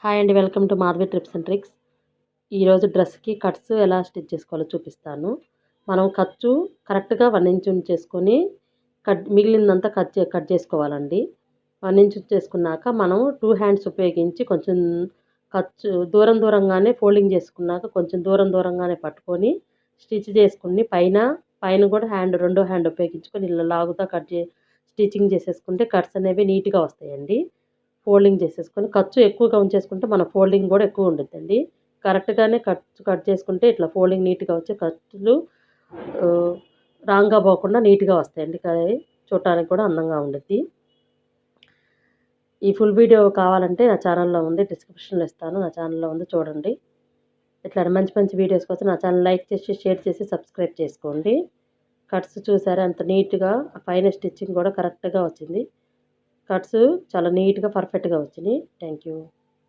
Hi అండి, welcome to Madhavi trips and tricks. ఈరోజు డ్రెస్కి కట్స్ ఎలా స్టిచ్ చేసుకోవాలో చూపిస్తాను. మనం ఖర్చు కరెక్ట్గా 1 ఇంచ్ ఉంచేసుకొని మిగిలిందంతా కట్ చేసుకోవాలండి. 1 ఇంచ్ చేసుకున్నాక మనం 2 హ్యాండ్స్ ఉపయోగించి కొంచెం ఖర్చు దూరంగానే ఫోల్డింగ్ చేసుకున్నాక కొంచెం దూరంగానే పట్టుకొని స్టిచ్ చేసుకుని పైన కూడా రెండో హ్యాండ్ ఉపయోగించుకొని ఇలా లాగుతా స్టిచ్చింగ్ చేసేసుకుంటే కట్స్ అనేవి నీట్గా వస్తాయండి. ఫోల్డింగ్ చేసేసుకొని ఖర్చు ఎక్కువగా ఉంచేసుకుంటే మన ఫోల్డింగ్ కూడా ఎక్కువ ఉండిద్దండి. కరెక్ట్గానే కట్ చేసుకుంటే ఇట్లా ఫోల్డింగ్ నీట్గా వచ్చే ఖర్చులు రాంగ్గా పోకుండా నీట్గా వస్తాయండి. చూడటానికి కూడా అందంగా ఉండిద్ది. ఈ ఫుల్ వీడియో కావాలంటే నా ఛానల్లో ఉంది, డిస్క్రిప్షన్లో ఇస్తాను. నా ఛానల్లో ఉంది, చూడండి. ఇట్లా మంచి మంచి వీడియోస్ కోసం నా ఛానల్ లైక్ చేసి షేర్ చేసి సబ్స్క్రైబ్ చేసుకోండి. కట్స్ చూసారా అంత నీట్గా, పైన స్టిచ్చింగ్ కూడా కరెక్ట్గా వచ్చింది. కట్స్ చాలా నీట్గా పర్ఫెక్ట్గా వచ్చినాయి. Thank you.